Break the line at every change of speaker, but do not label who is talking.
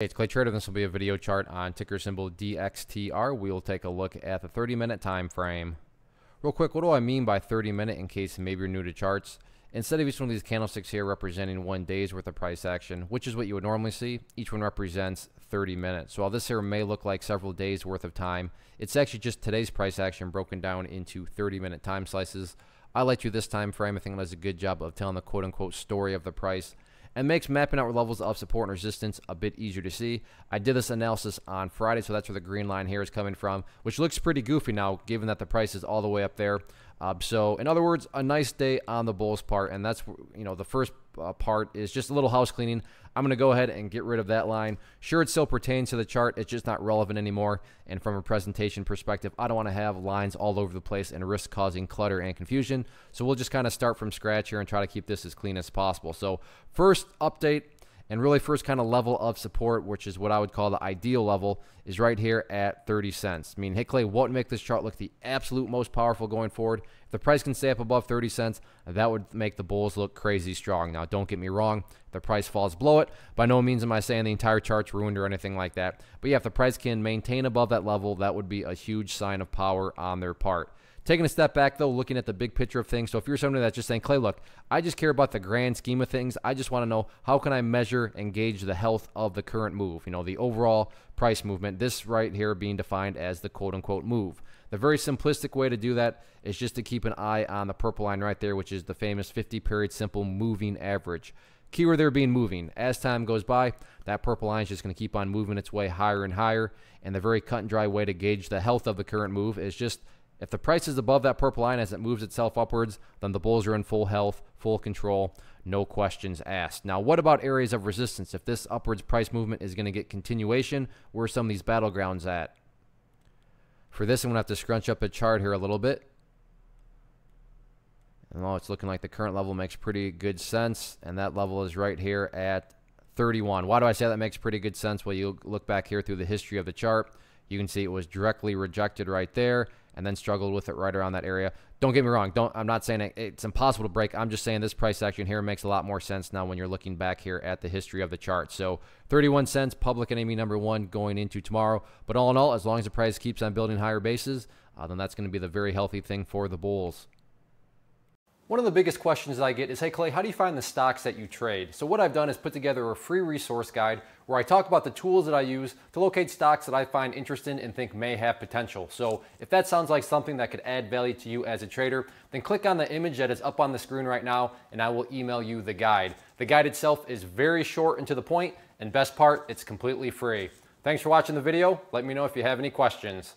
Hey, it's Clay Trader. This will be a video chart on ticker symbol DXTR. We will take a look at the 30-minute time frame. Real quick, what do I mean by 30-minute in case maybe you're new to charts? Instead of each one of these candlesticks here representing 1 day's worth of price action, which is what you would normally see, each one represents 30 minutes. So while this here may look like several days worth of time, it's actually just today's price action broken down into 30-minute time slices. I like you this time frame. I think it does a good job of telling the quote-unquote story of the price and makes mapping out levels of support and resistance a bit easier to see. I did this analysis on Friday, so that's where the green line here is coming from, which looks pretty goofy now, given that the price is all the way up there. So, in other words, a nice day on the bulls part, and that's, the first part is just a little house cleaning. I'm going to go ahead and get rid of that line. Sure, it still pertains to the chart. It's just not relevant anymore. And from a presentation perspective, I don't want to have lines all over the place and risk causing clutter and confusion. So we'll just kind of start from scratch here and try to keep this as clean as possible. So first update, and really first kind of level of support, which is what I would call the ideal level, is right here at 30 cents. I mean, hey, Clay, what would make this chart look the absolute most powerful going forward? If the price can stay up above 30 cents, that would make the bulls look crazy strong. Now, don't get me wrong. If the price falls below it, by no means am I saying the entire chart's ruined or anything like that. But yeah, if the price can maintain above that level, that would be a huge sign of power on their part. Taking a step back, though, looking at the big picture of things. So if you're somebody that's just saying, Clay, look, I just care about the grand scheme of things. I just want to know, how can I measure and gauge the health of the current move, the overall price movement, this right here being defined as the quote-unquote move. The very simplistic way to do that is just to keep an eye on the purple line right there, which is the famous 50-period simple moving average. Keyword there being moving. As time goes by, that purple line is just going to keep on moving its way higher and higher, and the very cut and dry way to gauge the health of the current move is just, if the price is above that purple line as it moves itself upwards, then the bulls are in full health, full control, no questions asked. Now, what about areas of resistance? If this upwards price movement is going to get continuation, where are some of these battlegrounds at? For this, I'm going to have to scrunch up a chart here a little bit. And it's looking like the current level makes pretty good sense, and that level is right here at 31. Why do I say that makes pretty good sense? Well, you look back here through the history of the chart. You can see it was directly rejected right there and then struggled with it right around that area. Don't get me wrong. I'm not saying it's impossible to break. I'm just saying this price action here makes a lot more sense now when you're looking back here at the history of the chart. So 31 cents, public enemy number one going into tomorrow. But all in all, as long as the price keeps on building higher bases, then that's going to be the very healthy thing for the bulls. One of the biggest questions that I get is, hey Clay, how do you find the stocks that you trade? So what I've done is put together a free resource guide where I talk about the tools that I use to locate stocks that I find interesting and think may have potential. So if that sounds like something that could add value to you as a trader, then click on the image that is up on the screen right now and I will email you the guide. The guide itself is very short and to the point, and best part, it's completely free. Thanks for watching the video. Let me know if you have any questions.